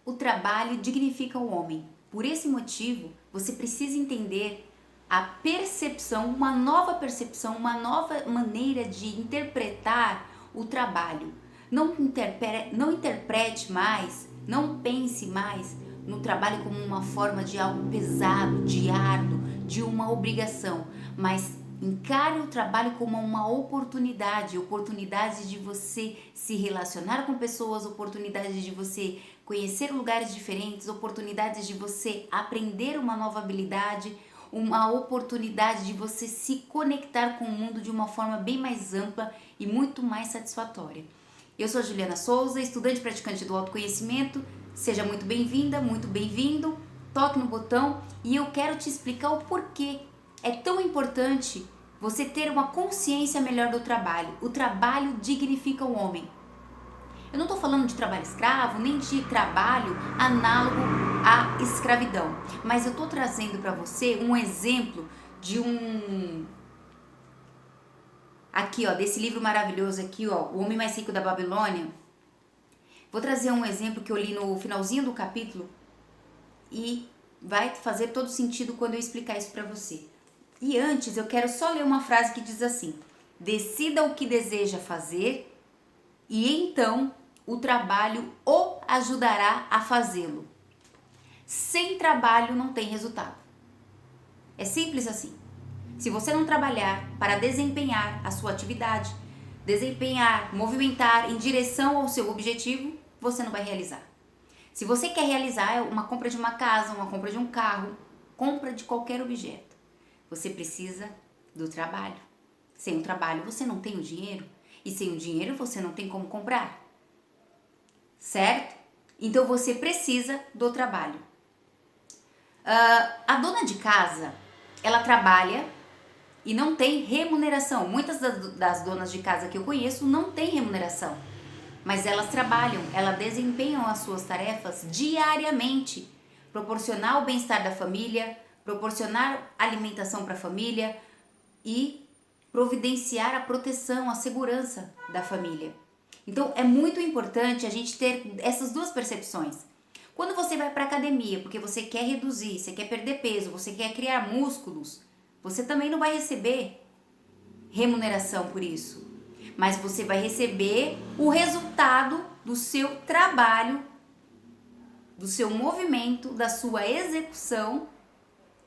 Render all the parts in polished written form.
O trabalho dignifica o homem. Por esse motivo, você precisa entender a percepção, uma nova maneira de interpretar o trabalho. Não interprete mais, não pense mais no trabalho como uma forma de algo pesado, de árduo, de uma obrigação, mas encare o trabalho como uma oportunidade de você se relacionar com pessoas, oportunidade de você conhecer lugares diferentes, oportunidades de você aprender uma nova habilidade, uma oportunidade de você se conectar com o mundo de uma forma bem mais ampla e muito mais satisfatória. Eu sou a Juliana Souza, estudante praticante do autoconhecimento. Seja muito bem-vinda, muito bem-vindo. Toque no botão e eu quero te explicar o porquê é tão importante você ter uma consciência melhor do trabalho. O trabalho dignifica o homem. Eu não estou falando de trabalho escravo, nem de trabalho análogo à escravidão, mas eu estou trazendo para você um exemplo de aqui, ó, desse livro maravilhoso aqui, ó, O Homem Mais Rico da Babilônia. Vou trazer um exemplo que eu li no finalzinho do capítulo e vai fazer todo sentido quando eu explicar isso para você. E antes eu quero só ler uma frase que diz assim: decida o que deseja fazer e então o trabalho o ajudará a fazê-lo. Sem trabalho não tem resultado. É simples assim. Se você não trabalhar para desempenhar a sua atividade, movimentar em direção ao seu objetivo, você não vai realizar. Se você quer realizar uma compra de uma casa, uma compra de um carro, compra de qualquer objeto, você precisa do trabalho. Sem o trabalho você não tem o dinheiro e sem o dinheiro você não tem como comprar. Certo? Então você precisa do trabalho. A dona de casa, ela trabalha e não tem remuneração. Muitas das donas de casa que eu conheço não têm remuneração, mas elas trabalham, elas desempenham as suas tarefas diariamente, proporcionar o bem-estar da família, proporcionar alimentação para a família e providenciar a proteção, a segurança da família. Então é muito importante a gente ter essas duas percepções. Quando você vai para academia porque você quer reduzir, você quer perder peso, você quer criar músculos, você também não vai receber remuneração por isso, mas você vai receber o resultado do seu trabalho, do seu movimento, da sua execução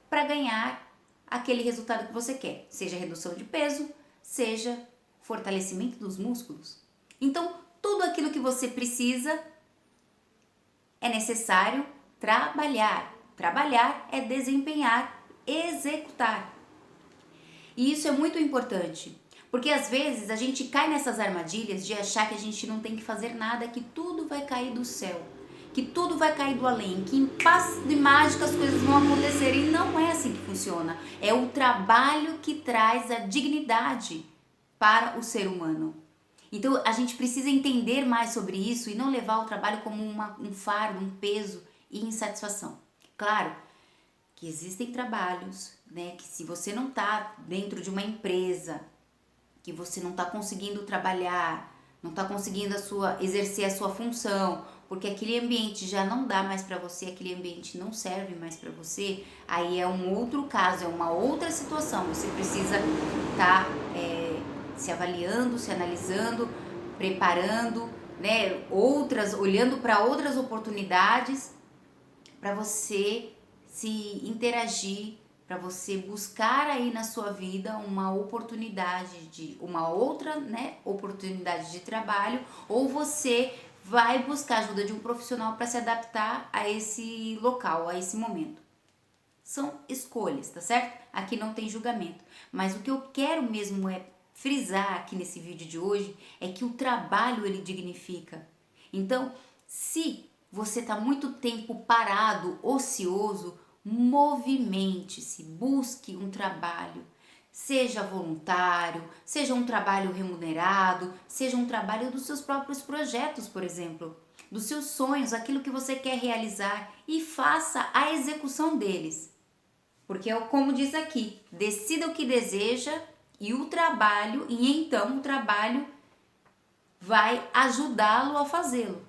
para ganhar aquele resultado que você quer, seja redução de peso, seja fortalecimento dos músculos. Então, tudo aquilo que você precisa é necessário trabalhar. Trabalhar é desempenhar, executar. E isso é muito importante, porque às vezes a gente cai nessas armadilhas de achar que a gente não tem que fazer nada, que tudo vai cair do céu, que tudo vai cair do além, que em passo de mágica as coisas vão acontecer, e não é assim que funciona. É o trabalho que traz a dignidade para o ser humano. Então a gente precisa entender mais sobre isso e não levar o trabalho como um fardo, um peso e insatisfação. Claro que existem trabalhos, né, que se você não está dentro de uma empresa, que você não está conseguindo trabalhar, não está conseguindo exercer a sua função, porque aquele ambiente já não dá mais para você, aquele ambiente não serve mais para você, aí é um outro caso, é uma outra situação. Você precisa estar se avaliando, se analisando, preparando, né, olhando para outras oportunidades para você se interagir, para você buscar aí na sua vida uma outra, né, oportunidade de trabalho, ou você vai buscar a ajuda de um profissional para se adaptar a esse local, a esse momento. São escolhas, tá certo? Aqui não tem julgamento, mas o que eu quero mesmo é frisar aqui nesse vídeo de hoje é que o trabalho ele dignifica. Então, se você está muito tempo parado, ocioso, movimente-se, busque um trabalho, seja voluntário, seja um trabalho remunerado, seja um trabalho dos seus próprios projetos, por exemplo, dos seus sonhos, aquilo que você quer realizar, e faça a execução deles. Porque, como diz aqui, decida o que deseja e então o trabalho vai ajudá-lo a fazê-lo.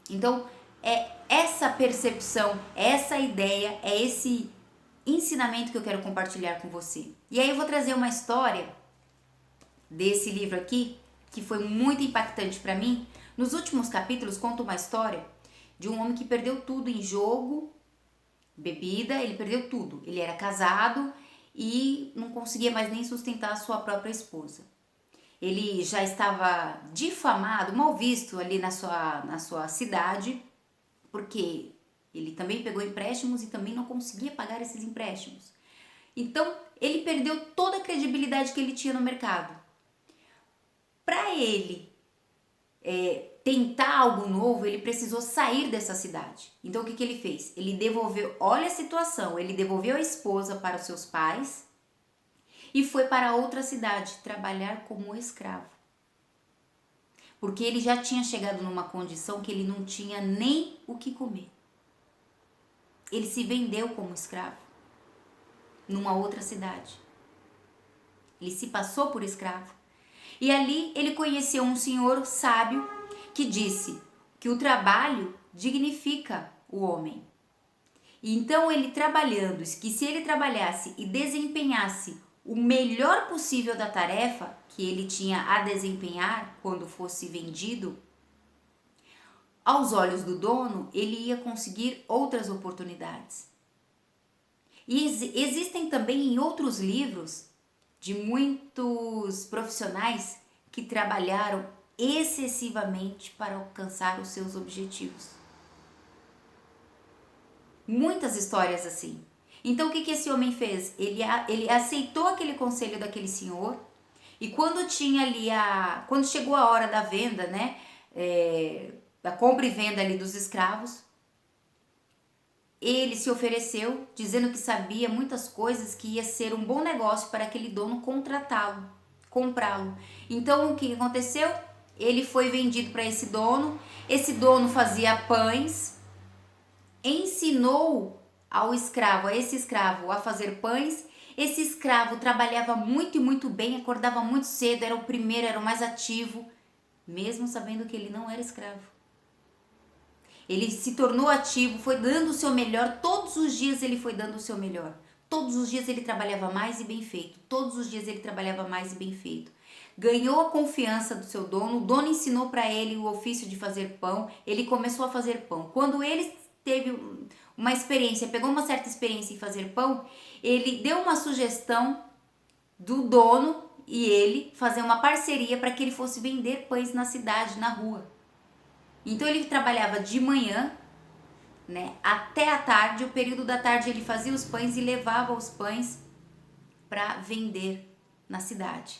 Então, é essa percepção, é essa ideia, é esse ensinamento que eu quero compartilhar com você. E aí eu vou trazer uma história desse livro aqui, que foi muito impactante para mim. Nos últimos capítulos conta uma história de um homem que perdeu tudo em jogo, bebida, ele perdeu tudo. Ele era casado e não conseguia mais nem sustentar a sua própria esposa. Ele já estava difamado, mal visto ali na sua cidade, porque ele também pegou empréstimos e também não conseguia pagar esses empréstimos. Então, ele perdeu toda a credibilidade que ele tinha no mercado. Para ele tentar algo novo, ele precisou sair dessa cidade. Então, o que ele fez? Ele devolveu, olha a situação, ele devolveu a esposa para os seus pais e foi para outra cidade trabalhar como escravo. Porque ele já tinha chegado numa condição que ele não tinha nem o que comer. Ele se vendeu como escravo numa outra cidade. Ele se passou por escravo. E ali ele conheceu um senhor sábio que disse que o trabalho dignifica o homem. E então ele trabalhando, que se ele trabalhasse e desempenhasse o melhor possível da tarefa que ele tinha a desempenhar quando fosse vendido, aos olhos do dono, ele ia conseguir outras oportunidades. E existem também em outros livros de muitos profissionais que trabalharam excessivamente para alcançar os seus objetivos. Muitas histórias assim. Então o que esse homem fez? Ele aceitou aquele conselho daquele senhor e quando chegou a hora da venda, né, da compra e venda ali dos escravos, ele se ofereceu, dizendo que sabia muitas coisas, que ia ser um bom negócio para aquele dono contratá-lo, comprá-lo. Então, o que aconteceu? Ele foi vendido para esse dono fazia pães, ensinou a esse escravo a fazer pães. Esse escravo trabalhava muito e muito bem, acordava muito cedo, era o primeiro, era o mais ativo, mesmo sabendo que ele não era escravo. Ele se tornou ativo, foi dando o seu melhor, todos os dias ele foi dando o seu melhor. Todos os dias ele trabalhava mais e bem feito, todos os dias ele trabalhava mais e bem feito. Ganhou a confiança do seu dono, o dono ensinou para ele o ofício de fazer pão, ele começou a fazer pão. Quando ele teve uma experiência, pegou uma certa experiência em fazer pão, ele deu uma sugestão do dono e ele fazer uma parceria para que ele fosse vender pães na cidade, na rua. Então ele trabalhava de manhã, né, até a tarde, o período da tarde ele fazia os pães e levava os pães para vender na cidade.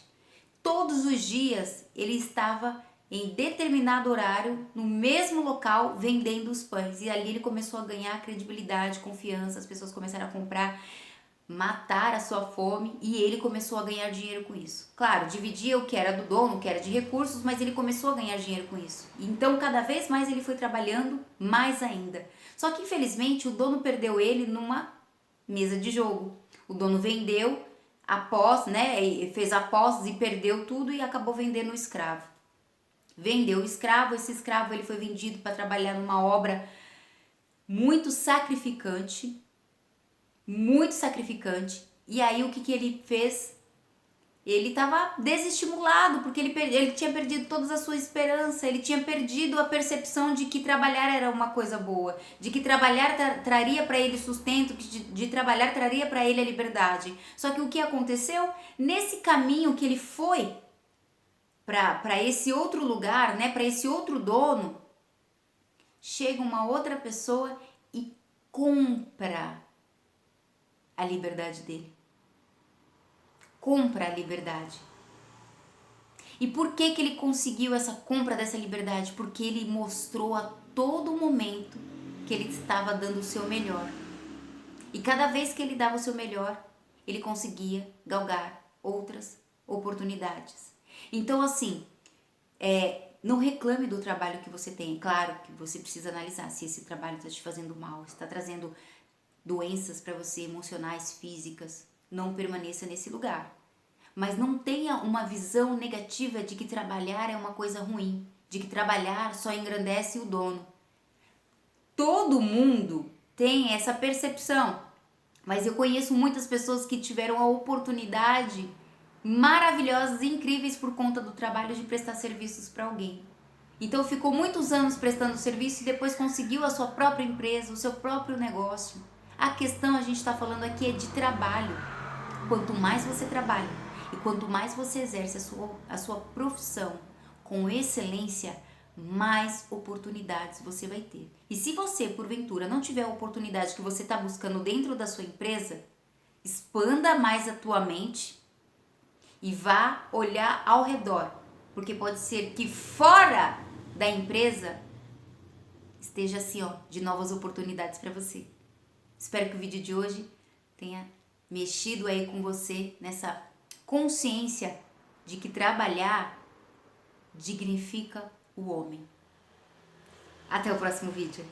Todos os dias ele estava em determinado horário, no mesmo local, vendendo os pães. E ali ele começou a ganhar credibilidade, confiança, as pessoas começaram a comprar, matar a sua fome e ele começou a ganhar dinheiro com isso. Claro, dividia o que era do dono, o que era de recursos, mas ele começou a ganhar dinheiro com isso. Então, cada vez mais ele foi trabalhando mais ainda. Só que, infelizmente, o dono perdeu ele numa mesa de jogo. O dono vendeu após, né, fez apostas e perdeu tudo e acabou vendendo o escravo. Vendeu o escravo, esse escravo ele foi vendido para trabalhar numa obra muito sacrificante, e aí o que ele fez? Ele estava desestimulado, porque ele tinha perdido toda a sua esperança, ele tinha perdido a percepção de que trabalhar era uma coisa boa, de que trabalhar traria para ele sustento, de trabalhar traria para ele a liberdade. Só que o que aconteceu? Nesse caminho que ele foi para esse outro lugar, né, para esse outro dono, chega uma outra pessoa e compra a liberdade dele. Compra a liberdade. E por que ele conseguiu essa compra dessa liberdade? Porque ele mostrou a todo momento que ele estava dando o seu melhor. E cada vez que ele dava o seu melhor, ele conseguia galgar outras oportunidades. Então, assim, não reclame do trabalho que você tem. É claro que você precisa analisar se esse trabalho está te fazendo mal, está trazendo doenças para você, emocionais, físicas. Não permaneça nesse lugar. Mas não tenha uma visão negativa de que trabalhar é uma coisa ruim, de que trabalhar só engrandece o dono. todo mundo tem essa percepção, mas eu conheço muitas pessoas que tiveram a oportunidade maravilhosas e incríveis por conta do trabalho de prestar serviços para alguém. Então ficou muitos anos prestando serviço e depois conseguiu a sua própria empresa, o seu próprio negócio. A questão, a gente está falando aqui, é de trabalho. Quanto mais você trabalha e quanto mais você exerce a sua profissão com excelência, mais oportunidades você vai ter. E se você, porventura, não tiver a oportunidade que você está buscando dentro da sua empresa, expanda mais a tua mente e vá olhar ao redor, porque pode ser que fora da empresa esteja assim, ó, de novas oportunidades para você. Espero que o vídeo de hoje tenha mexido aí com você nessa consciência de que trabalhar dignifica o homem. Até o próximo vídeo.